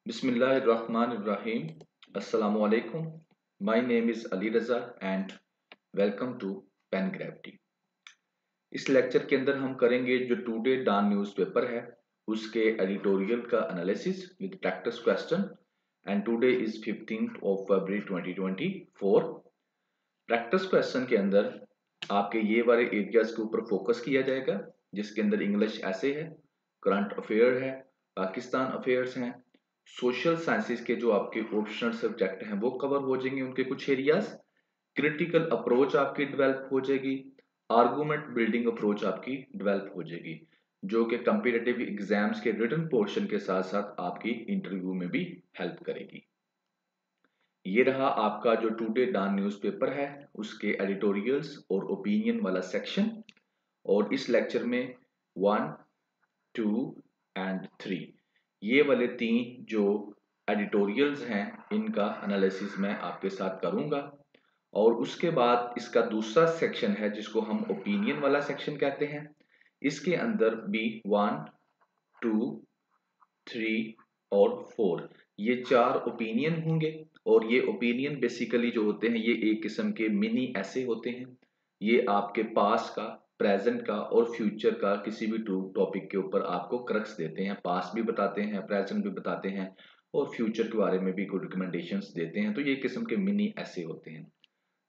Bismillahirrahmanirrahim. Assalamu alaikum. My name is Ali Raza and welcome to Pen Gravity. इस lecture के अंदर हम करेंगे जो टुडे डॉन न्यूज़पेपर है उसके एडिटोरियल का analysis with practice question and today is 15th of February 2024. Practice question के अंदर आपके ये वाले एरियाज के ऊपर फोकस किया जाएगा जिसके अंदर इंग्लिश ऐसे है, करंट अफेयर है, पाकिस्तान अफेयर्स हैं, सोशल साइंसेज के जो आपके ऑप्शनल सब्जेक्ट हैं वो कवर हो जाएंगे, उनके कुछ एरियाज, क्रिटिकल अप्रोच आपकी डेवलप हो जाएगी, आर्गुमेंट बिल्डिंग अप्रोच आपकी डेवलप हो जाएगी जो कि कंपीटिटिव एग्जाम्स के रिटन पोर्शन के साथ साथ आपकी इंटरव्यू में भी हेल्प करेगी। ये रहा आपका जो टुडे डॉन न्यूज़पेपर है उसके एडिटोरियल्स और ओपिनियन वाला सेक्शन। और इस लेक्चर में 1, 2 एंड 3 ये वाले 3 जो एडिटोरियल्स हैं इनका एनालिसिस मैं आपके साथ करूंगा। और उसके बाद इसका दूसरा सेक्शन है जिसको हम ओपिनियन वाला सेक्शन कहते हैं। इसके अंदर भी 1, 2, 3 और 4 ये 4 ओपिनियन होंगे। और ये ओपिनियन बेसिकली जो होते हैं ये एक किस्म के मिनी ऐसे होते हैं। ये आपके पास का, प्रेजेंट का और फ्यूचर का किसी भी टॉपिक के ऊपर आपको क्रक्स देते हैं। पास्ट भी बताते हैं, प्रेजेंट भी बताते हैं और फ्यूचर के बारे में भी कुछ रिकमेंडेशंस देते हैं। तो ये किस्म के मिनी ऐसे होते हैं।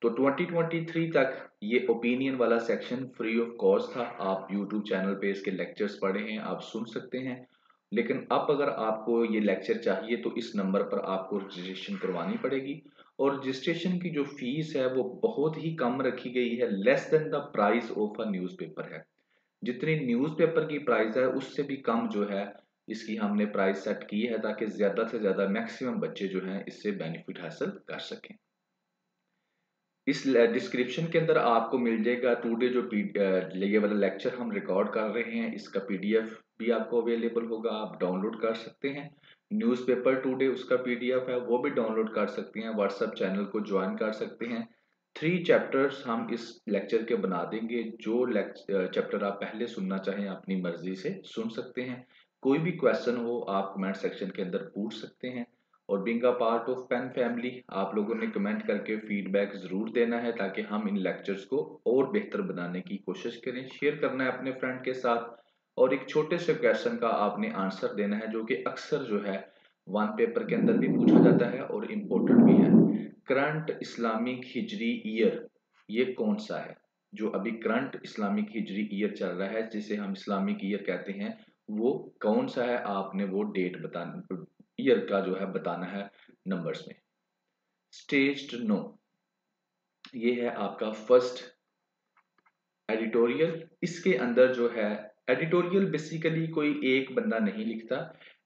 तो 2023 तक ये ओपिनियन वाला सेक्शन फ्री ऑफ कॉस्ट था। आप यूट्यूब चैनल पे इसके लेक्चर्स पढ़े हैं, आप सुन सकते हैं। लेकिन अब अगर आपको ये लेक्चर चाहिए तो इस नंबर पर आपको रजिस्ट्रेशन करवानी पड़ेगी। और रजिस्ट्रेशन की जो फीस है वो बहुत ही कम रखी गई है, less than the price of a newspaper है। जितनी न्यूज़पेपर की प्राइस है उससे भी कम जो है इसकी हमने प्राइस सेट की है ताकि ज़्यादा से ज़्यादा मैक्सिमम बच्चे जो हैं इससे बेनिफिट हासिल कर सकें। इस डिस्क्रिप्शन के अंदर आपको मिल जाएगा टुडे जो ये वाला लेक्चर हम रिकॉर्ड कर रहे हैं इसका पीडीएफ भी आपको अवेलेबल होगा, आप डाउनलोड कर सकते हैं। न्यूज़पेपर टुडे उसका पीडीएफ है वो भी डाउनलोड कर सकते हैं, व्हाट्सएप चैनल को ज्वाइन कर सकते हैं। 3 चैप्टर्स हम इस लेक्चर के बना देंगे। जो चैप्टर आप पहले सुनना चाहें अपनी मर्जी से सुन सकते हैं। कोई भी क्वेश्चन हो आप कमेंट सेक्शन के अंदर पूछ सकते हैं। और being a part of pen family आप लोगों ने कमेंट करके फीडबैक जरूर देना है ताकि हम इन लेक्चर्स को और बेहतर बनाने की कोशिश करें। शेयर करना है अपने फ्रेंड के साथ। और एक छोटे से क्वेश्चन का आपने आंसर देना है जो कि अक्सर जो है वन पेपर के अंदर भी पूछा जाता है और इम्पोर्टेंट भी है। करंट इस्लामिक हिजरी ईयर ये कौन सा है? जो अभी करंट इस्लामिक हिजरी ईयर चल रहा है जिसे हम इस्लामिक ईयर कहते हैं वो कौन सा है? आपने वो डेट बताना, ईयर का जो है बताना है नंबर्स में। स्टेज्ड नो ये है आपका फर्स्ट एडिटोरियल। इसके अंदर जो है एडिटोरियल बेसिकली कोई एक बंदा नहीं लिखता।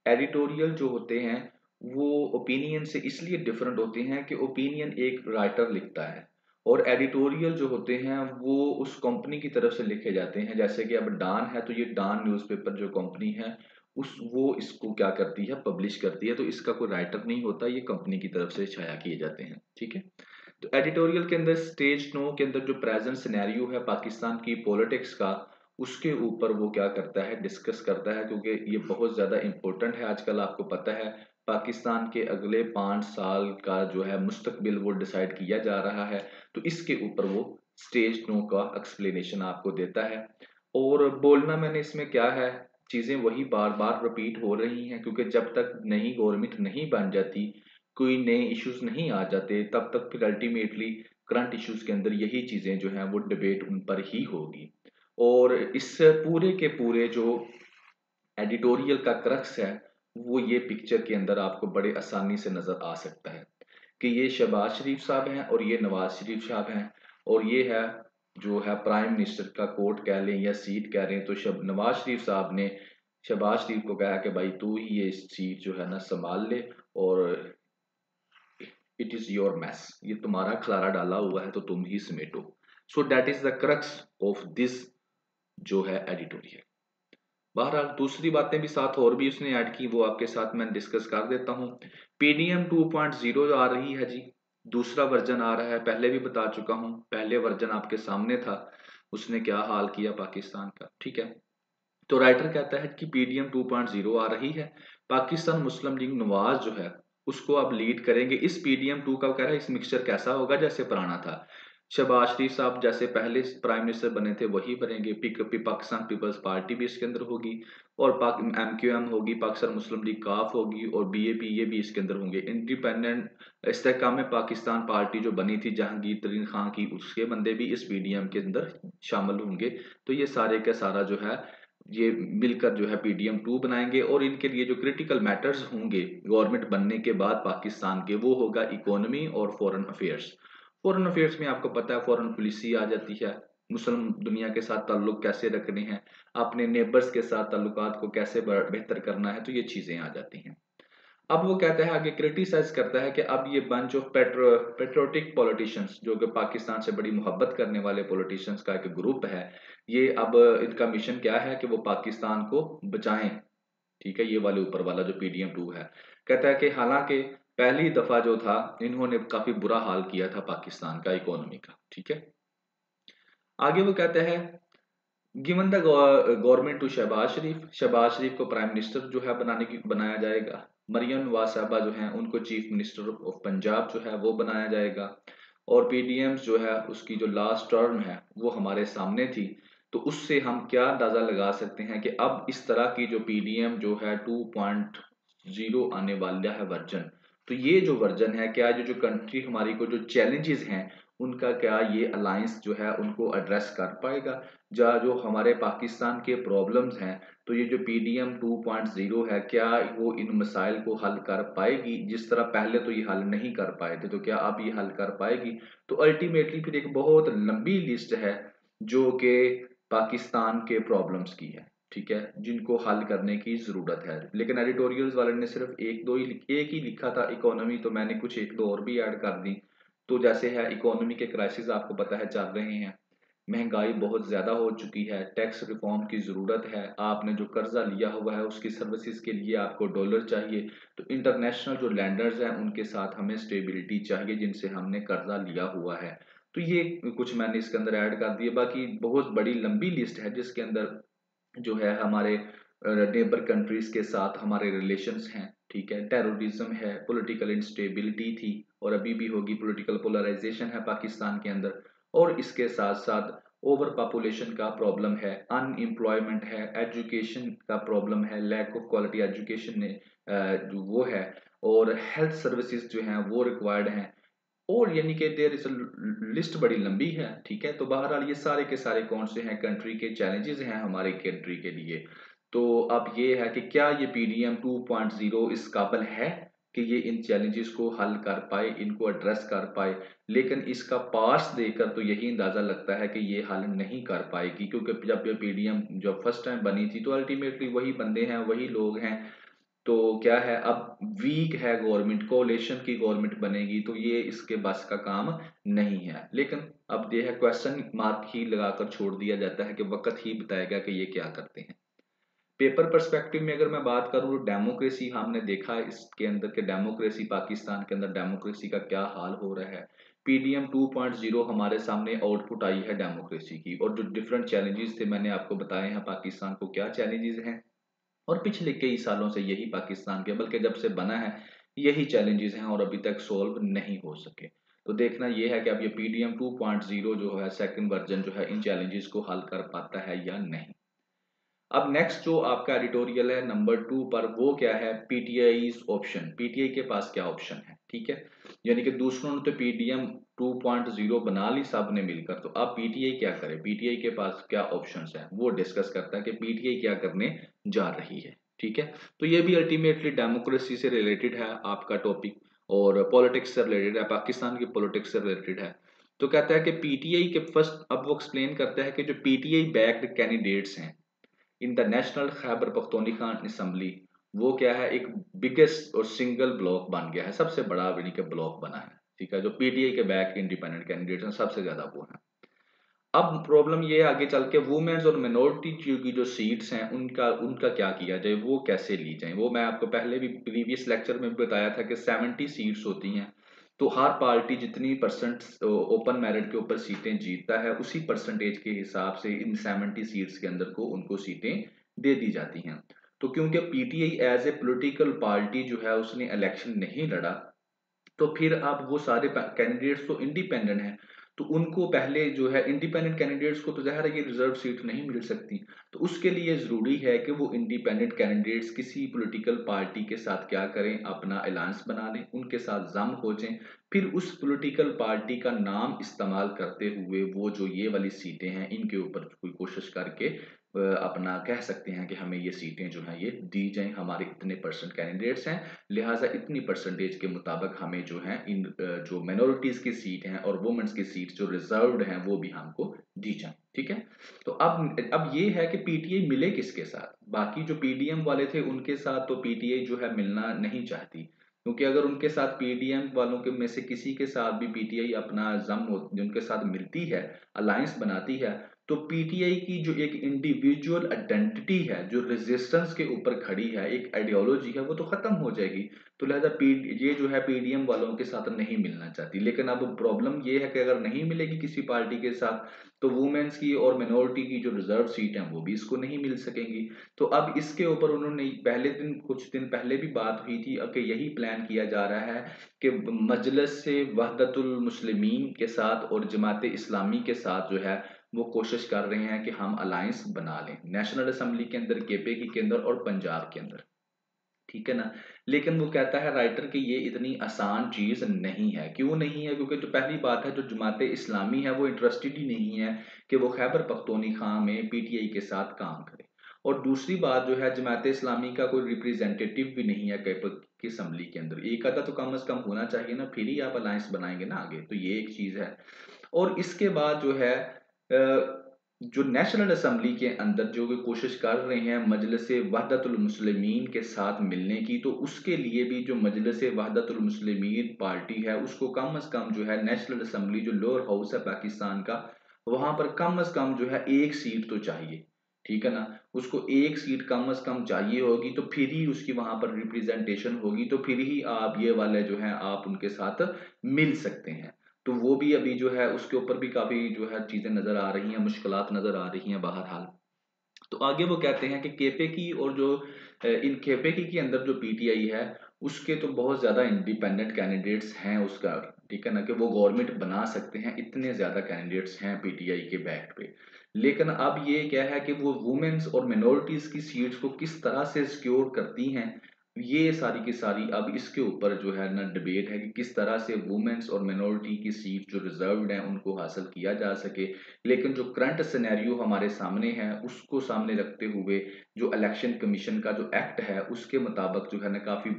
एडिटोरियल जो होते हैं वो ओपिनियन से इसलिए डिफरेंट होते हैं कि ओपिनियन एक राइटर लिखता है और एडिटोरियल जो होते हैं वो उस कंपनी की तरफ से लिखे जाते हैं। जैसे कि अब डॉन है तो ये डॉन न्यूज़पेपर जो कंपनी है उस वो इसको क्या करती है, पब्लिश करती है। तो इसका कोई राइटर नहीं होता, ये कंपनी की तरफ से छाया किए जाते हैं। ठीक है। तो एडिटोरियल के अंदर स्टेज नो के अंदर जो प्रेजेंट सिनेरियो है पाकिस्तान की पॉलिटिक्स का उसके ऊपर वो क्या करता है, डिस्कस करता है क्योंकि ये बहुत ज़्यादा इम्पोर्टेंट है। आजकल आपको पता है पाकिस्तान के अगले 5 साल का जो है मुस्तकबिल वो डिसाइड किया जा रहा है। तो इसके ऊपर वो स्टेज नो का एक्सप्लेनेशन आपको देता है। और बोलना मैंने इसमें क्या है, चीज़ें वही बार बार रिपीट हो रही हैं क्योंकि जब तक नई गवर्नमेंट नहीं बन जाती, कोई नए इश्यूज नहीं आ जाते, तब तक फिर अल्टीमेटली करंट इश्यूज के अंदर यही चीज़ें जो हैं वो डिबेट उन पर ही होगी। और इस पूरे के पूरे जो एडिटोरियल का क्रक्स है वो ये पिक्चर के अंदर आपको बड़े आसानी से नज़र आ सकता है कि ये शहबाज शरीफ साहब हैं और ये नवाज शरीफ साहब हैं। और ये है जो है प्राइम मिनिस्टर का कोर्ट कह लें या सीट कह रहे हैं। तो नवाज शरीफ साहब ने शहबाज शरीफ को कहा कि भाई तू ही ये सीट जो है ना संभाल ले और इट इज योर मैस, ये तुम्हारा खलारा डाला हुआ है तो तुम ही समेटो। So that is the crux of this जो है एडिटोरियल। बहरहाल दूसरी बातें भी साथ और भी उसने ऐड की वो आपके साथ मैं डिस्कस कर देता हूँ। पीडीएम 2.0 आ रही है जी, दूसरा वर्जन आ रहा है। पहले भी बता चुका हूँ, पहले वर्जन आपके सामने था, उसने क्या हाल किया पाकिस्तान का। ठीक है। तो राइटर कहता है कि पीडीएम 2.0 आ रही है। पाकिस्तान मुस्लिम लीग नवाज जो है उसको अब लीड करेंगे। इस PDM-2 का कह रहा है इस मिक्सचर कैसा होगा जैसे पुराना था। शहबाज शरीफ साहब जैसे पहले प्राइम मिनिस्टर बने थे वही बनेंगे। पाकिस्तान पीपल्स पार्टी भी इसके अंदर होगी और MQM होगी, पाकिस्तान मुस्लिम लीग काफ होगी और BAP ये भी इसके अंदर होंगे। इंडिपेंडेंट इस्तेहकाम पाकिस्तान पार्टी जो बनी थी जहांगीर तरीन खान की, उसके बंदे भी इस PDM के अंदर शामिल होंगे। तो ये सारे का सारा जो है ये मिलकर जो है PDM-2 बनाएंगे और इनके लिए जो क्रिटिकल मैटर्स होंगे गवर्नमेंट बनने के बाद पाकिस्तान के, वो होगा इकोनॉमी और फॉरेन अफेयर्स। फॉरेन अफेयर्स में आपको पता है फॉरेन पॉलिसी आ जाती है, मुस्लिम दुनिया के साथ ताल्लुक कैसे रखने हैं, अपने नेबर्स के साथ ताल्लुकात को कैसे बेहतर करना है, तो ये चीजें आ जाती हैं। अब वो कहता है आगे क्रिटिसाइज करता है कि अब ये बंच ऑफ पेट्रोटिक पॉलिटिशियंस जो कि पाकिस्तान से बड़ी मोहब्बत करने वाले पॉलिटिशियंस का एक ग्रुप है, ये अब इनका मिशन क्या है कि वो पाकिस्तान को बचाएं। ठीक है, ये वाले ऊपर वाला जो PDM-2 है, कहता है कि हालांकि पहली दफा जो था इन्होंने काफी बुरा हाल किया था पाकिस्तान का इकोनॉमी का। ठीक है, आगे वो कहता है given the government to Shehbaz Sharif को प्राइम मिनिस्टर जो है बनाया जाएगा। मरियम नवाज साहबा जो हैं उनको चीफ मिनिस्टर ऑफ पंजाब जो है वो बनाया जाएगा। और PDM जो है उसकी जो लास्ट टर्म है वो हमारे सामने थी, तो उससे हम क्या अंदाजा लगा सकते हैं कि अब इस तरह की जो PDM जो है 2.0 आने वाला है वर्जन, तो ये जो वर्जन है क्या जो कंट्री हमारी को जो चैलेंजेस हैं उनका क्या ये अलायंस जो है उनको एड्रेस कर पाएगा। जो हमारे पाकिस्तान के प्रॉब्लम्स हैं, तो ये जो PDM-2.0 है क्या वो इन मसाइल को हल कर पाएगी। जिस तरह पहले तो ये हल नहीं कर पाए थे, तो क्या अब ये हल कर पाएगी। तो अल्टीमेटली फिर एक बहुत लंबी लिस्ट है जो कि पाकिस्तान के प्रॉब्लम्स की है। ठीक है, जिनको हल करने की जरूरत है। लेकिन एडिटोरियल्स वाले ने सिर्फ एक ही लिखा था इकोनॉमी, तो मैंने कुछ एक दो और भी ऐड कर दी। तो जैसे है इकोनॉमी के क्राइसिस आपको पता है चल रहे हैं, महंगाई बहुत ज़्यादा हो चुकी है, टैक्स रिफॉर्म की ज़रूरत है, आपने जो कर्जा लिया हुआ है उसकी सर्विसेज के लिए आपको डॉलर चाहिए, तो इंटरनेशनल जो लैंडर्स हैं उनके साथ हमें स्टेबिलिटी चाहिए जिनसे हमने कर्जा लिया हुआ है। तो ये कुछ मैंने इसके अंदर ऐड कर दिए। बाकी बहुत बड़ी लंबी लिस्ट है जिसके अंदर जो है हमारे नेबर कंट्रीज के साथ हमारे रिलेशंस हैं। ठीक है, टेररिज्म है, पॉलिटिकल इंस्टेबिलिटी थी और अभी भी होगी, पॉलिटिकल पोलराइजेशन है पाकिस्तान के अंदर, और इसके साथ साथ ओवर पॉपुलेशन का प्रॉब्लम है, अनएम्प्लॉयमेंट है, एजुकेशन का प्रॉब्लम है, लैक ऑफ क्वालिटी एजुकेशन ने जो वो है, और हेल्थ सर्विसेज जो हैं वो रिक्वायर्ड हैं, और यानी कि देयर इज लिस्ट बड़ी लंबी है। ठीक है, तो बहरहाल ये सारे के सारे कौन से हैं कंट्री के चैलेंजेस हैं हमारी कंट्री के लिए। तो अब ये है कि क्या ये PDM-2.0 इस काबिल है कि ये इन चैलेंजेस को हल कर पाए, इनको एड्रेस कर पाए। लेकिन इसका पास देखकर तो यही अंदाजा लगता है कि ये हल नहीं कर पाएगी, क्योंकि जब ये PDM जब फर्स्ट टाइम बनी थी तो अल्टीमेटली वही बंदे हैं, वही लोग हैं। तो क्या है, अब वीक है गवर्नमेंट, कोalition की गवर्नमेंट बनेगी, तो ये इसके बस का काम नहीं है। लेकिन अब ये है क्वेश्चन मार्क ही लगाकर छोड़ दिया जाता है कि वक्त ही बताएगा कि ये क्या करते हैं। पेपर पर्सपेक्टिव में अगर मैं बात करूँ, डेमोक्रेसी हमने देखा है इसके अंदर के डेमोक्रेसी, पाकिस्तान के अंदर डेमोक्रेसी का क्या हाल हो रहा है। PDM-2.0 हमारे सामने आउटपुट आई है डेमोक्रेसी की, और जो डिफरेंट चैलेंजेस थे मैंने आपको बताए हैं पाकिस्तान को क्या चैलेंजेस हैं, और पिछले कई सालों से यही पाकिस्तान के, बल्कि जब से बना है यही चैलेंजेस हैं और अभी तक सॉल्व नहीं हो सके। तो देखना यह है कि अब ये PDM-2.0 जो है सेकंड वर्जन जो है इन चैलेंजेस को हल कर पाता है या नहीं। अब नेक्स्ट जो आपका एडिटोरियल है नंबर 2 पर, वो क्या है, PTI's ऑप्शन, PTI के पास क्या ऑप्शन है। ठीक है, यानी कि दूसरों ने तो PDM-2.0 बना ली सब ने मिलकर, तो अब PTI क्या करे, PTI के पास क्या ऑप्शंस हैं, वो डिस्कस करता है कि PTI क्या करने जा रही है। ठीक है, तो ये भी अल्टीमेटली डेमोक्रेसी से रिलेटेड है आपका टॉपिक, और पॉलिटिक्स से रिलेटेड है, पाकिस्तान की पॉलिटिक्स से रिलेटेड है। तो कहता है कि PTI के फर्स्ट, अब वो एक्सप्लेन करता है कि जो PTI बैक्ड कैंडिडेट्स हैं in the national Khyber Pakhtunkhwa assembly, वो क्या है, एक बिगेस्ट और सिंगल ब्लॉक बन गया है, सबसे बड़ा यानी कि ब्लॉक बना है। ठीक है, जो PTI के बैक इंडिपेंडेंट कैंडिडेट्स हैं सबसे ज्यादा वो हैं। अब प्रॉब्लम ये है आगे चल के वुमेन्स और मिनोरिटी की जो सीट्स हैं उनका उनका क्या किया जाए, वो कैसे ली जाए। वो मैं आपको पहले भी प्रीवियस लेक्चर में बताया था कि 70 सीट्स होती हैं, तो हर पार्टी जितनी परसेंट ओपन मेरिट के ऊपर सीटें जीतता है उसी परसेंटेज के हिसाब से इन 70 सीट्स के अंदर को उनको सीटें दे दी जाती हैं। तो क्योंकि PTI as a political party जो है उसने इलेक्शन नहीं लड़ा, तो फिर अब वो सारे कैंडिडेट्स तो इंडिपेंडेंट हैं, तो उनको पहले जो है इंडिपेंडेंट कैंडिडेट्स को तो ज़ाहिर है कि रिजर्व सीट नहीं मिल सकती। तो उसके लिए ज़रूरी है कि वो इंडिपेंडेंट कैंडिडेट्स किसी पॉलिटिकल पार्टी के साथ क्या करें, अपना अलायंस बना लें, उनके साथ जम हो जाएं, फिर उस पॉलिटिकल पार्टी का नाम इस्तेमाल करते हुए वो जो ये वाली सीटें हैं इनके ऊपर कोई कोशिश करके अपना कह सकते हैं कि हमें ये सीटें जो हैं ये दी जाएं, हमारे इतने परसेंट कैंडिडेट्स हैं, लिहाजा इतनी परसेंटेज के मुताबिक हमें जो है इन जो माइनॉरिटीज की सीट हैं और वुमेन्स की सीट जो रिजर्व्ड हैं वो भी हमको दी जाए। ठीक है, तो अब ये है कि पीटीआई मिले किसके साथ। बाकी जो पीडीएम वाले थे उनके साथ तो पीटीआई जो है मिलना नहीं चाहती, क्योंकि अगर उनके साथ पीडीएम वालों के में से किसी के साथ भी पीटीआई अपना उनके साथ मिलती है, अलायंस बनाती है, तो पीटीआई की जो एक इंडिविजुअल आइडेंटिटी है जो रेजिस्टेंस के ऊपर खड़ी है, एक आइडियोलॉजी है, वो तो खत्म हो जाएगी। तो लिहाजा ये जो है पीडीएम वालों के साथ नहीं मिलना चाहती। लेकिन अब प्रॉब्लम ये है कि अगर नहीं मिलेगी किसी पार्टी के साथ, तो वुमेन्स की और मिनोरिटी की जो रिजर्व सीट है वो भी इसको नहीं मिल सकेंगी। तो अब इसके ऊपर उन्होंने पहले दिन कुछ दिन पहले भी बात हुई थी कि यही प्लान किया जा रहा है कि मजलिस से वहदतुल मुस्लिमीन के साथ और जमात इस्लामी के साथ जो है वो कोशिश कर रहे हैं कि हम अलायंस बना लें नेशनल असेंबली के अंदर, केपीके के अंदर और पंजाब के अंदर। ठीक है ना, लेकिन वो कहता है राइटर कि ये इतनी आसान चीज नहीं है। क्यों नहीं है? क्योंकि जो पहली बात है, जो जमात इस्लामी है वो इंटरेस्टेड ही नहीं है कि वो खैबर पख्तूनख्वा में पीटीआई के साथ काम करे। और दूसरी बात जो है, जमात इस्लामी का कोई रिप्रेजेंटेटिव भी नहीं है की असम्बली के अंदर। एक आधा तो कम अज कम होना चाहिए ना, फिर ही आप अलायंस बनाएंगे ना आगे। तो ये एक चीज है। और इसके बाद जो है जो नेशनल असेंबली के अंदर जो भी कोशिश कर रहे हैं मजलिस वहदतुल मुस्लिमीन के साथ मिलने की, तो उसके लिए भी जो मजलिस वहदतुल मुस्लिमीन पार्टी है उसको कम अज कम जो है नेशनल असेंबली जो लोअर हाउस है पाकिस्तान का, वहां पर कम अज कम जो है एक सीट तो चाहिए। ठीक है ना, उसको एक सीट कम अज कम चाहिए होगी, तो फिर ही उसकी वहां पर रिप्रेजेंटेशन होगी, तो फिर ही आप ये वाले जो है आप उनके साथ मिल सकते हैं। तो वो भी अभी जो है उसके ऊपर भी काफी जो है चीजें नजर आ रही हैं, मुश्किलात नजर आ रही हैं बहरहाल। तो आगे वो कहते हैं कि केपेकी और जो इन केपेकी के अंदर जो पीटीआई है उसके तो बहुत ज्यादा इंडिपेंडेंट कैंडिडेट्स हैं उसका। ठीक है ना, कि वो गवर्नमेंट बना सकते हैं, इतने ज्यादा कैंडिडेट्स हैं पीटीआई के बैक पे। लेकिन अब ये क्या है कि वो वुमेन्स और मिनोरिटीज की सीट्स को किस तरह से सिक्योर करती हैं, ये सारी की सारी अब इसके ऊपर जो है ना डिबेट है कि किस तरह से वुमेन्स और मिनोरिटी की सीट जो रिजर्व्ड हैं उनको हासिल किया जा सके। लेकिन जो करंट सिनेरियो हमारे सामने है उसको सामने रखते हुए जो इलेक्शन कमीशन का जो एक्ट है उसके मुताबिक जो है ना काफी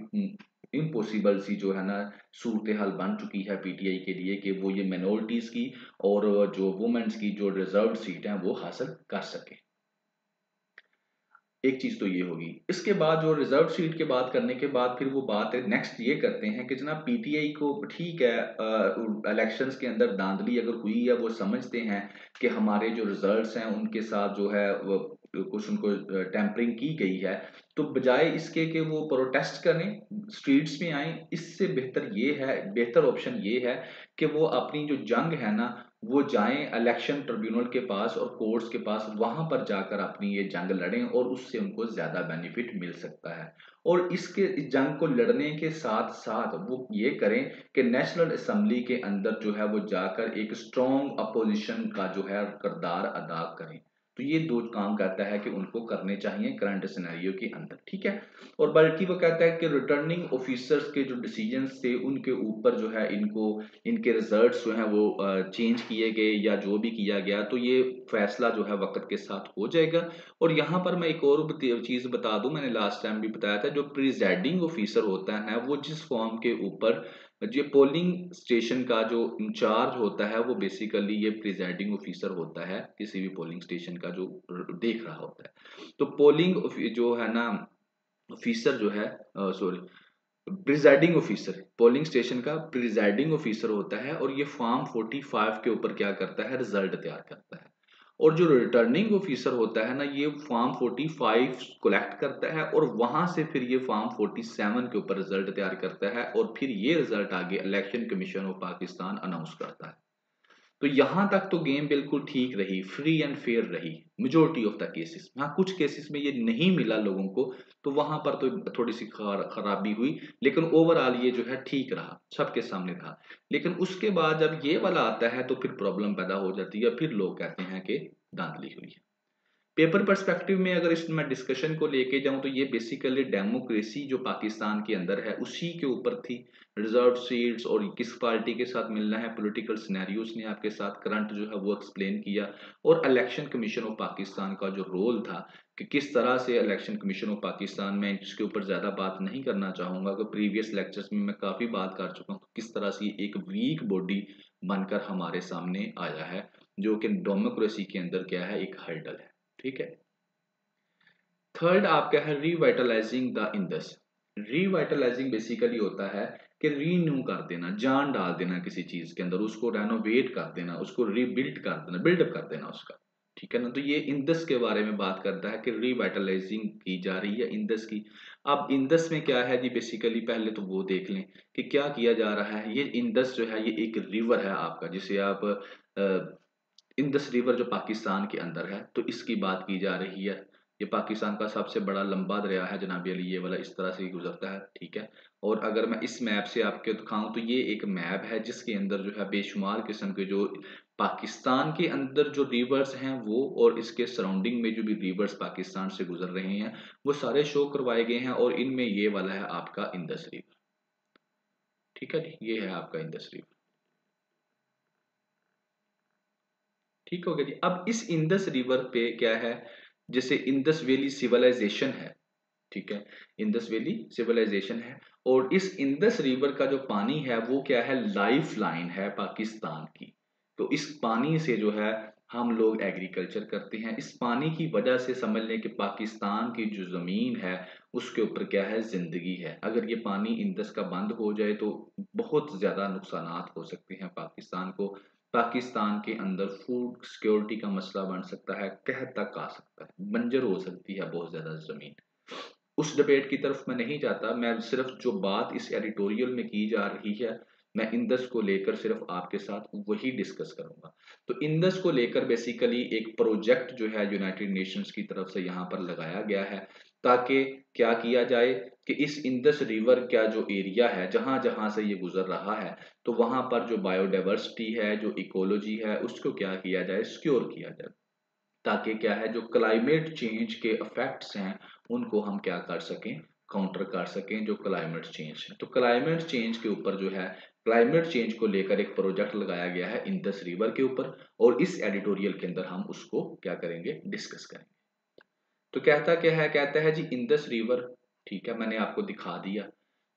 इम्पॉसिबल सी जो है ना सूरत हाल बन चुकी है पीटीआई के लिए कि वो ये मिनोरिटीज की और जो वुमेन्स की जो रिजर्व सीट है वो हासिल कर सके। एक चीज तो ये होगी। इसके बाद जो रिजर्व सीट की बात करने के बाद फिर वो बात है नेक्स्ट ये करते हैं कि जनाब पीटीआई को ठीक है इलेक्शंस के अंदर धांधली अगर हुई है, वो समझते हैं कि हमारे जो रिजल्ट्स हैं उनके साथ जो है वो कुछ उनको टेम्परिंग की गई है, तो बजाय इसके कि वो प्रोटेस्ट करें स्ट्रीट्स में आए, इससे बेहतर ये है, बेहतर ऑप्शन ये है कि वो अपनी जो जंग है ना वो जाएं इलेक्शन ट्रिब्यूनल के पास और कोर्ट्स के पास, वहां पर जाकर अपनी ये जंग लड़ें और उससे उनको ज्यादा बेनिफिट मिल सकता है। और इस जंग को लड़ने के साथ साथ वो ये करें कि नेशनल असेंबली के अंदर जो है वो जाकर एक स्ट्रॉन्ग अपोजिशन का जो है किरदार अदा करें। तो ये दो काम कहता है कि उनको करने चाहिए करंट सिनेरियो के अंदर। ठीक है, और बल्कि वो कहता है कि रिटर्निंग ऑफिसर्स के जो डिसीजंस थे उनके ऊपर जो है इनको इनके रिजल्ट्स जो हैं वो चेंज किए गए या जो भी किया गया, तो ये फैसला जो है वक्त के साथ हो जाएगा। और यहाँ पर मैं एक और चीज बता दूं, मैंने लास्ट टाइम भी बताया था, जो प्रिजाइडिंग ऑफिसर होता है वो जिस फॉर्म के ऊपर जो पोलिंग स्टेशन का जो इंचार्ज होता है वो बेसिकली ये प्रिजाइडिंग ऑफिसर होता है, किसी भी पोलिंग स्टेशन का जो देख रहा होता है। तो पोलिंग जो है ना ऑफिसर जो है, sorry, presiding officer polling station का प्रिजाइडिंग ऑफिसर होता है, और ये फॉर्म 45 के ऊपर क्या करता है, रिजल्ट तैयार करता है। और जो रिटर्निंग ऑफिसर होता है ना ये फॉर्म 45 कलेक्ट करता है और वहां से फिर ये फॉर्म 47 के ऊपर रिजल्ट तैयार करता है, और फिर ये रिजल्ट आगे election commission of Pakistan announce करता है। तो यहाँ तक तो गेम बिल्कुल ठीक रही, फ्री एंड फेयर रही मेजोरिटी ऑफ द केसेस में। हाँ, कुछ केसेस में ये नहीं मिला लोगों को, तो वहां पर तो थोड़ी सी खराबी हुई, लेकिन ओवरऑल ये जो है ठीक रहा, सबके सामने था। लेकिन उसके बाद जब ये वाला आता है तो फिर प्रॉब्लम पैदा हो जाती है, फिर लोग कहते हैं कि धांधली हुई है। पेपर पर्सपेक्टिव में अगर इसमें मैं डिस्कशन को लेके जाऊं तो ये बेसिकली डेमोक्रेसी जो पाकिस्तान के अंदर है उसी के ऊपर थी। रिजर्व सीट्स और किस पार्टी के साथ मिलना है, पॉलिटिकल सिनेरियोस ने आपके साथ करंट जो है वो एक्सप्लेन किया, और इलेक्शन कमीशन ऑफ पाकिस्तान का जो रोल था कि किस तरह से इलेक्शन कमीशन ऑफ पाकिस्तान में, इसके ऊपर ज़्यादा बात नहीं करना चाहूँगा कि प्रीवियस लेक्चर्स में मैं काफ़ी बात कर चुका हूँ किस तरह से एक वीक बॉडी बनकर हमारे सामने आया है, जो कि डेमोक्रेसी के अंदर क्या है, एक हर्डल है। ठीक है। थर्ड आपका है revitalising the Indus. Revitalising basically होता है कि रीन्यू कर देना, जान डाल देना किसी चीज के अंदर, उसको रेनोवेट कर देना, उसको रीबिल्ड कर देना, बिल्डअप कर देना उसका। ठीक है ना, तो ये इंडस के बारे में बात करता है कि रिवाइटलाइजिंग की जा रही है इंडस की। अब इंडस में क्या है जी, बेसिकली पहले तो वो देख लें कि क्या किया जा रहा है। ये इंडस जो है ये एक रिवर है आपका, जिसे आप इंडस रिवर जो पाकिस्तान के अंदर है, तो इसकी बात की जा रही है। ये पाकिस्तान का सबसे बड़ा लंबा दरिया है जनाबी अली, ये वाला इस तरह से ही गुजरता है। ठीक है। और अगर मैं इस मैप से आपको दिखाऊं तो ये एक मैप है जिसके अंदर जो है बेशुमार किस्म के जो पाकिस्तान के अंदर जो रिवर्स हैं वो, और इसके सराउंडिंग में जो भी रिवर्स पाकिस्तान से गुजर रहे हैं वो सारे शो करवाए गए हैं, और इनमें ये वाला है आपका इंडस रिवर। ठीक है जी, ये है आपका इंडस रिवर। ठीक हो गया जी। अब इस इंडस रिवर पे क्या है, जैसे इंडस वैली सिविलाइजेशन है। ठीक है, इंडस वैली सिविलाइजेशन है, और इस इंडस रिवर का जो पानी है वो क्या है, लाइफ लाइन है पाकिस्तान की। तो इस पानी से जो है हम लोग एग्रीकल्चर करते हैं, इस पानी की वजह से समझ लें कि पाकिस्तान की जो जमीन है उसके ऊपर क्या है, जिंदगी है। अगर ये पानी इंडस का बंद हो जाए तो बहुत ज्यादा नुकसानात हो सकते हैं पाकिस्तान को। पाकिस्तान के अंदर फूड सिक्योरिटी का मसला बन सकता है, कह तक आ सकता है, बंजर हो सकती है बहुत ज्यादा जमीन। उस डिबेट की तरफ मैं नहीं जाता, मैं सिर्फ जो बात इस एडिटोरियल में की जा रही है, मैं इंडस को लेकर सिर्फ आपके साथ वही डिस्कस करूंगा। तो इंडस को लेकर बेसिकली एक प्रोजेक्ट जो है यूनाइटेड नेशंस की तरफ से यहाँ पर लगाया गया है, ताकि क्या किया जाए कि इस इंडस रिवर का जो एरिया है जहां जहां से ये गुजर रहा है, तो वहां पर जो बायोडाइवर्सिटी है, जो इकोलॉजी है, उसको क्या किया जाए, सिक्योर किया जाए, ताकि क्या है जो क्लाइमेट चेंज के इफेक्ट्स हैं उनको हम क्या कर सकें, काउंटर कर सकें, जो क्लाइमेट चेंज है। तो क्लाइमेट चेंज के ऊपर जो है, क्लाइमेट चेंज को लेकर एक प्रोजेक्ट लगाया गया है इंडस रिवर के ऊपर, और इस एडिटोरियल के अंदर हम उसको क्या करेंगे, डिस्कस करेंगे। तो कहता क्या है, कहता है जी इंडस रिवर। ठीक है, मैंने आपको दिखा दिया।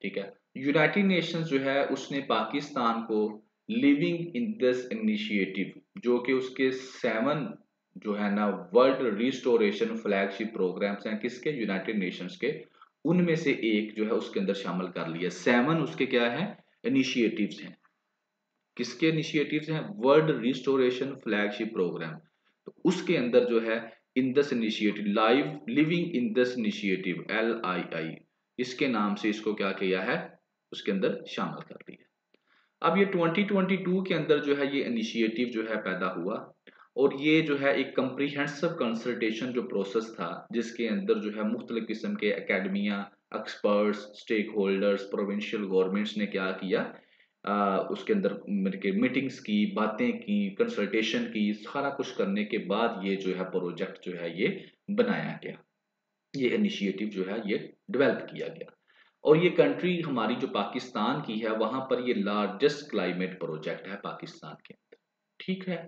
ठीक है, यूनाइटेड नेशंस जो है उसने पाकिस्तान को लिविंग इंडस इनिशिएटिव, जो कि उसके 7 जो है ना वर्ल्ड रिस्टोरेशन फ्लैगशिप प्रोग्राम्स हैं, किसके, यूनाइटेड नेशंस के, उनमें से एक जो है उसके अंदर शामिल कर लिया। 7 उसके क्या है, इनिशिएटिव्स हैं। किसके इनिशिएटिव्स हैं, वर्ल्ड रिस्टोरेशन फ्लैगशिप प्रोग्राम। तो उसके अंदर जो है Indus initiative, live living Indus initiative, LII, इसके नाम से इसको क्या किया है, उसके अंदर शामिल कर दिया। अब ये 2022 के अंदर जो है ये इनिशिएटिव जो है पैदा हुआ, और ये जो है एक कंप्रीहेंसिव कंसल्टेशन जो प्रोसेस था, जिसके अंदर जो है मुख्तलिफ किस्म के academia, experts, stakeholders, provincial governments ने क्या किया, उसके अंदर मीटिंग्स की, बातें की, कंसल्टेशन की, सारा कुछ करने के बाद ये जो है प्रोजेक्ट जो है ये बनाया गया, ये इनिशिएटिव जो है ये डेवलप किया गया। और ये कंट्री हमारी जो पाकिस्तान की है, वहां पर ये लार्जेस्ट क्लाइमेट प्रोजेक्ट है पाकिस्तान के अंदर। ठीक है।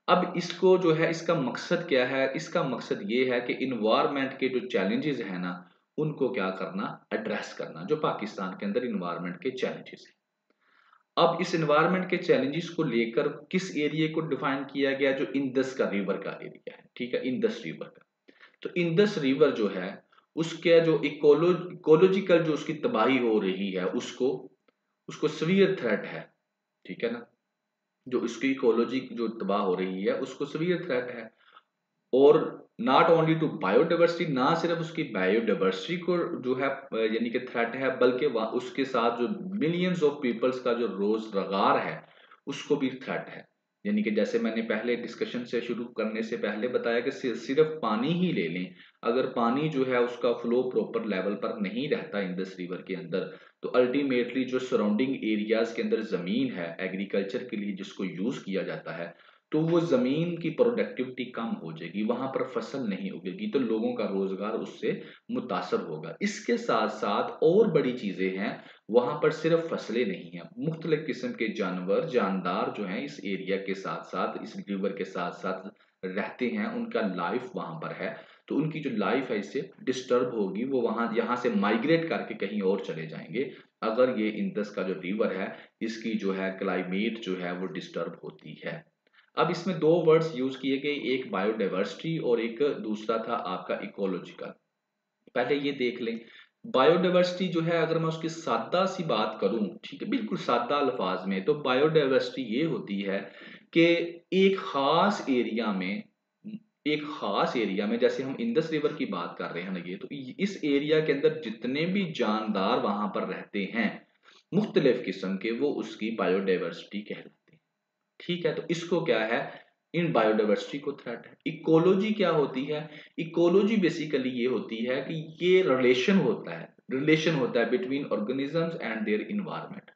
अब इसको जो है, इसका मकसद क्या है, इसका मकसद ये है कि इन्वायरमेंट के जो चैलेंजेस है ना, उनको क्या करना, एड्रेस करना, जो पाकिस्तान के अंदर इन्वायरमेंट के चैलेंजेस है। अब इस इन्वायरमेंट के चैलेंजेस को लेकर किस एरिया को डिफाइन किया गया, जो इंडस का रिवर का एरिया है। ठीक है, इंडस रिवर का। तो इंडस रिवर जो है उसके जो इकोलॉजिकल जो उसकी तबाही हो रही है, उसको उसको सीवियर थ्रेट है। ठीक है ना, जो उसकी इकोलॉजी जो तबाह हो रही है उसको सीवियर थ्रेट है। और नॉट ओनली टू बायोडाइवर्सिटी, ना सिर्फ उसकी बायोडाइवर्सिटी को जो है यानी कि थ्रेट है, बल्कि उसके साथ जो मिलियंस ऑफ पीपल्स का जो रोजगार है उसको भी थ्रेट है। यानी कि जैसे मैंने पहले डिस्कशन से शुरू करने से पहले बताया कि सिर्फ पानी ही ले लें, अगर पानी जो है उसका फ्लो प्रॉपर लेवल पर नहीं रहता इंडस रिवर के अंदर, तो अल्टीमेटली जो सराउंडिंग एरियाज के अंदर ज़मीन है एग्रीकल्चर के लिए जिसको यूज़ किया जाता है, तो वो ज़मीन की प्रोडक्टिविटी कम हो जाएगी, वहाँ पर फसल नहीं उगेगी, तो लोगों का रोज़गार उससे मुतासर होगा। इसके साथ साथ और बड़ी चीज़ें हैं, वहाँ पर सिर्फ फसलें नहीं हैं, मुख्तलिफ किस्म के जानवर जानदार जो हैं इस एरिया के साथ साथ इस रिवर के साथ साथ रहते हैं, उनका लाइफ वहाँ पर है, तो उनकी जो लाइफ है इससे डिस्टर्ब होगी, वो वहाँ यहाँ से माइग्रेट करके कहीं और चले जाएंगे अगर ये इंडस का जो रिवर है इसकी जो है क्लाइमेट जो है वो डिस्टर्ब होती है। अब इसमें दो वर्ड्स यूज किए गए, एक बायोडाइवर्सिटी और एक दूसरा था आपका इकोलॉजिकल। पहले ये देख लें, बायोडाइवर्सिटी जो है अगर मैं उसकी सादा सी बात करूं, ठीक है, बिल्कुल सादा अल्फाज में, तो बायोडाइवर्सिटी ये होती है कि एक खास एरिया में जैसे हम इंडस रिवर की बात कर रहे हैं ना, ये तो इस एरिया के अंदर जितने भी जानदार वहां पर रहते हैं मुख्तलिफ किस्म के, वो उसकी बायोडाइवर्सिटी कहलाते हैं। ठीक है, तो इसको क्या है, इन बायोडाइवर्सिटी को थ्रेट है। इकोलॉजी क्या होती है, इकोलॉजी बेसिकली ये होती है कि ये रिलेशन होता है between organisms and their environment.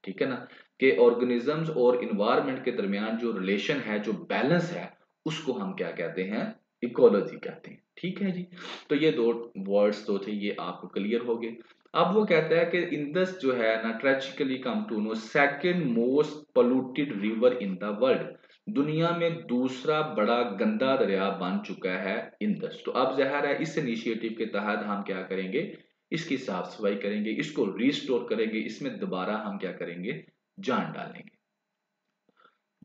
ठीक है ना, कि ऑर्गेनिजम्स और इन्वायरमेंट के दरमियान जो रिलेशन है, जो बैलेंस है, उसको हम क्या कहते हैं, इकोलॉजी कहते हैं। ठीक है जी, तो ये दो वर्ड्स तो थे, ये आपको क्लियर हो गए। अब वो कहता है कि इंडस जो है ना, tragically come to know second most polluted river in the world, दुनिया में दूसरा बड़ा गंदा दरिया बन चुका है इंडस। तो अब ज़ाहिर है इस इनिशिएटिव के तहत हम क्या करेंगे, इसकी साफ सफाई करेंगे, इसको रिस्टोर करेंगे, इसमें दोबारा हम क्या करेंगे, जान डालेंगे।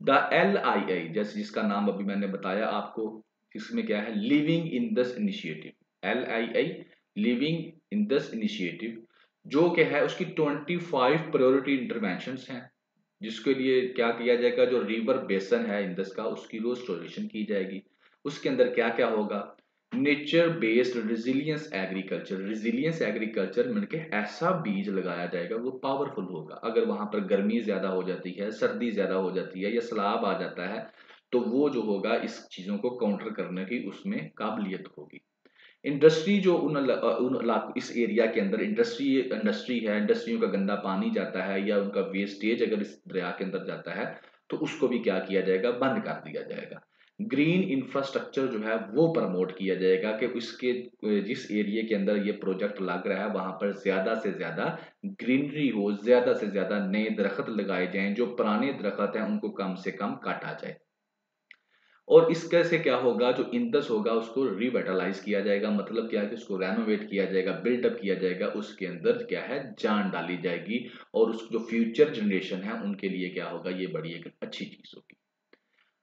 द LII, जैसे जिसका नाम अभी मैंने बताया आपको, इसमें क्या है, living Indus initiative, LII living Indus initiative, जो क्या है उसकी 25 प्रायोरिटी इंटरवेंशंस हैं, जिसके लिए क्या किया जाएगा, जो रिवर बेसन है इंडस का उसकी रिस्टोरेशन की जाएगी। उसके अंदर क्या क्या होगा, नेचर बेस्ड रिजिलियंस एग्रीकल्चर मिल के ऐसा बीज लगाया जाएगा वो पावरफुल होगा। अगर वहां पर गर्मी ज्यादा हो जाती है, सर्दी ज्यादा हो जाती है या सैलाब आ जाता है, तो वो जो होगा इस चीजों को काउंटर करने की उसमें काबिलियत होगी। इंडस्ट्री जो इस एरिया के अंदर इंडस्ट्री है, इंडस्ट्रियों का गंदा पानी जाता है या उनका वेस्टेज अगर इस दरिया के अंदर जाता है, तो उसको भी क्या किया जाएगा, बंद कर दिया जाएगा। ग्रीन इंफ्रास्ट्रक्चर जो है वो प्रमोट किया जाएगा कि उसके जिस एरिया के अंदर ये प्रोजेक्ट लग रहा है वहां पर ज्यादा से ज्यादा ग्रीनरी हो, ज्यादा से ज्यादा नए दरख्त लगाए जाएं, जो पुराने दरख्त हैं उनको कम से कम काटा जाए। और इसके से क्या होगा, जो इंडस होगा उसको रिवेटलाइज किया जाएगा, मतलब क्या है कि उसको रेनोवेट किया जाएगा, बिल्डअप किया जाएगा, उसके अंदर क्या है, जान डाली जाएगी, और उस जो फ्यूचर जनरेशन है उनके लिए क्या होगा, ये बड़ी एक अच्छी चीज होगी।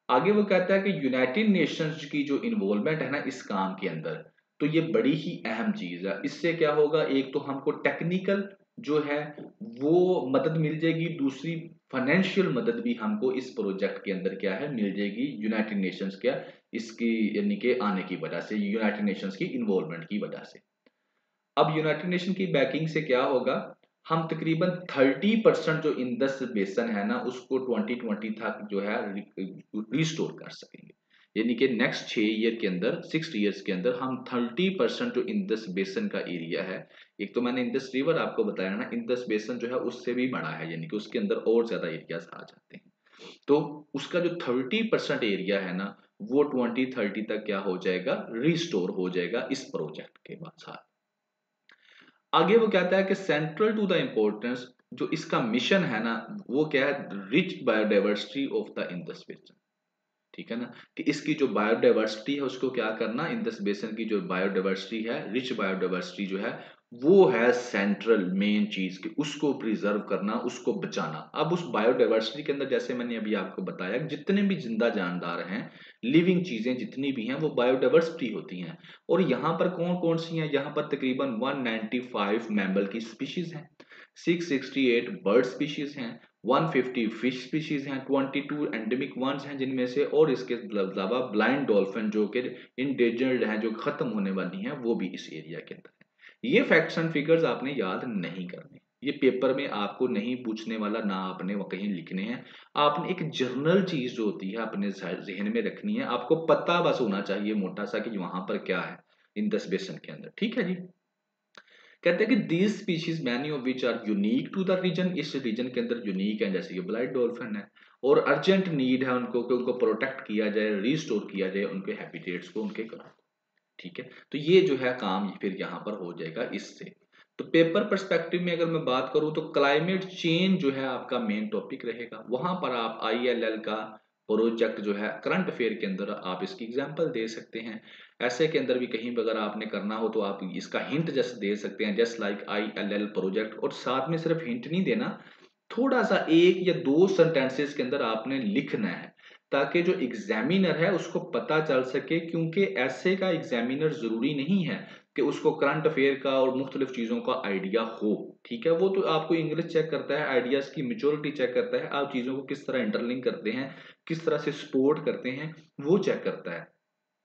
आगे वो कहता है कि यूनाइटेड नेशंस की जो इन्वॉल्वमेंट है ना इस काम के अंदर, तो ये बड़ी ही अहम चीज है। इससे क्या होगा, एक तो हमको टेक्निकल जो है वो मदद मिल जाएगी, दूसरी फाइनेंशियल मदद भी हमको इस प्रोजेक्ट के अंदर क्या है, मिल जाएगी, यूनाइटेड नेशंस क्या इसकी यानी कि आने की वजह से, यूनाइटेड नेशंस की इन्वॉल्वमेंट की वजह से। अब यूनाइटेड नेशन की बैकिंग से क्या होगा, हम तकरीबन 30% जो इंडस बेसन है ना उसको 2020 तक जो है रिस्टोर कर सकेंगे। यानी कि नेक्स्ट 6 ईयर के अंदर, 6 ईयर्स के अंदर हम 30% जो इंडस बेसन का एरिया है, एक तो मैंने इंडस रिवर आपको बताया ना, इंडस बेसन जो है उससे भी बड़ा है, यानी कि उसके अंदर और ज्यादा एरियाज आ जाते हैं, तो उसका जो 30% एरिया है ना वो 2030 तक क्या हो जाएगा, रिस्टोर हो जाएगा इस प्रोजेक्ट के साथ। आगे वो कहता है कि सेंट्रल टू द इम्पोर्टेंस, जो इसका मिशन है ना वो क्या है, rich biodiversity of the Indus बेसन। ठीक है ना, कि इसकी जो बायोडाइवर्सिटी है उसको क्या करना, इंडस बेसन की जो बायोडाइवर्सिटी है, रिच बायोडाइवर्सिटी जो है वो है सेंट्रल मेन चीज की, उसको प्रिजर्व करना, उसको बचाना। अब उस बायोडाइवर्सिटी के अंदर जैसे मैंने अभी आपको बताया, जितने भी जिंदा जानदार हैं, लिविंग चीजें जितनी भी हैं वो बायोडाइवर्सिटी होती हैं। और यहाँ पर कौन कौन सी हैं, यहाँ पर तकरीबन 195 मैमल की स्पीशीज हैं, 668 बर्ड स्पीशीज हैं, 150 फिश स्पीशीज हैं, 22 एंडेमिक वंस हैं जिनमें से, और इसके अलावा ब्लाइंड डॉल्फिन जो कि इंडेंजर्ड हैं, जो खत्म होने वाली हैं, वो भी इस एरिया के अंदर है। ये फैक्ट्स एंड फिगर्स आपने याद नहीं करने, ये पेपर में आपको नहीं पूछने वाला, ना आपने वो कहीं लिखने हैं। आपने एक जर्नल चीज़ जो होती है अपने ज़हन में रखनी है, आपको पता बस होना चाहिए मोटा-सा कि वहाँ पर क्या है, इन 10 बेसन के अंदर, ठीक है जी? कहते हैं कि these species many of which are unique to the region, इस रीजन के अंदर यूनिक है, जैसे कि ब्लाइट डॉल्फिन है, और अर्जेंट नीड है उनको कि उनको प्रोटेक्ट किया जाए, रिस्टोर किया जाए उनके हैबिटेट्स को, उनके घरों को। ठीक है, तो ये जो है काम फिर यहाँ पर हो जाएगा इससे। तो पेपर पर्सपेक्टिव में अगर मैं बात करूँ तो क्लाइमेट चेंज जो है आपका मेन टॉपिक रहेगा। वहां पर आप ILL का प्रोजेक्ट जो है करंट अफेयर के अंदर आप इसकी एग्जांपल दे सकते हैं। ऐसे के अंदर भी कहीं भी अगर आपने करना हो तो आप इसका हिंट जस्ट दे सकते हैं, जस्ट लाइक ILL प्रोजेक्ट। और साथ में सिर्फ हिंट नहीं देना, थोड़ा सा एक या दो सेंटेंसेस के अंदर आपने लिखना है, ताकि जो एग्जामिनर है उसको पता चल सके, क्योंकि ऐसे का एग्जामिनर जरूरी नहीं है कि उसको करंट अफेयर का और मुख्तलिफ चीजों का आइडिया हो। ठीक है, वो तो आपको इंग्लिश चेक करता है, आइडियाज की मेच्योरिटी चेक करता है, आप चीजों को किस तरह इंटरलिंक करते हैं, किस तरह से सपोर्ट करते हैं, वो चेक करता है।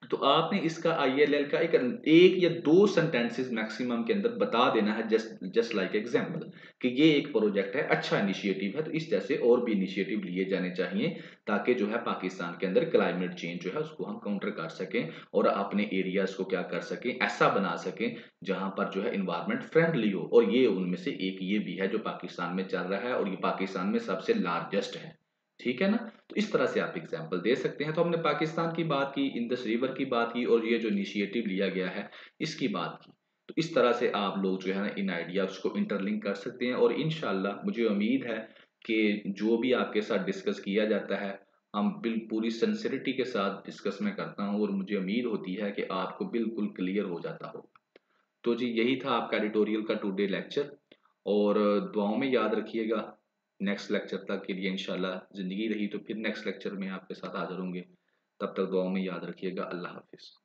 तो आपने इसका ILL का एक या दो सेंटेंसेस मैक्सिमम के अंदर बता देना है, जस्ट जस्ट लाइक एग्जांपल, कि ये एक प्रोजेक्ट है, अच्छा इनिशिएटिव है। तो इस जैसे और भी इनिशिएटिव लिए जाने चाहिए, ताकि जो है पाकिस्तान के अंदर क्लाइमेट चेंज जो है उसको हम काउंटर कर सकें और अपने एरियाज को क्या कर सकें, ऐसा बना सकें जहां पर जो है इन्वायरमेंट फ्रेंडली हो। और ये उनमें से एक ये भी है जो पाकिस्तान में चल रहा है, और ये पाकिस्तान में सबसे लार्जेस्ट है। ठीक है ना? तो इस तरह से आप एग्जाम्पल दे सकते हैं। तो हमने पाकिस्तान की बात की, इंडस रिवर की बात की, और ये जो इनिशिएटिव लिया गया है इसकी बात की। तो इस तरह से आप लोग जो है ना इन आइडियाज को इंटरलिंक कर सकते हैं, और इंशाल्लाह मुझे उम्मीद है कि जो भी आपके साथ डिस्कस किया जाता है, हम पूरी सिंसिरिटी के साथ डिस्कस मैं करता हूँ, और मुझे उम्मीद होती है कि आपको बिल्कुल क्लियर हो जाता हो। तो जी यही था आपका एडिटोरियल का टुडे लेक्चर, और दुआओं में याद रखिएगा। नेक्स्ट लेक्चर तक के लिए इंशाल्लाह ज़िंदगी रही तो फिर नेक्स्ट लेक्चर में आपके साथ हाज़िर होंगे। तब तक दुआओं में याद रखिएगा। अल्लाह हाफ़िज़।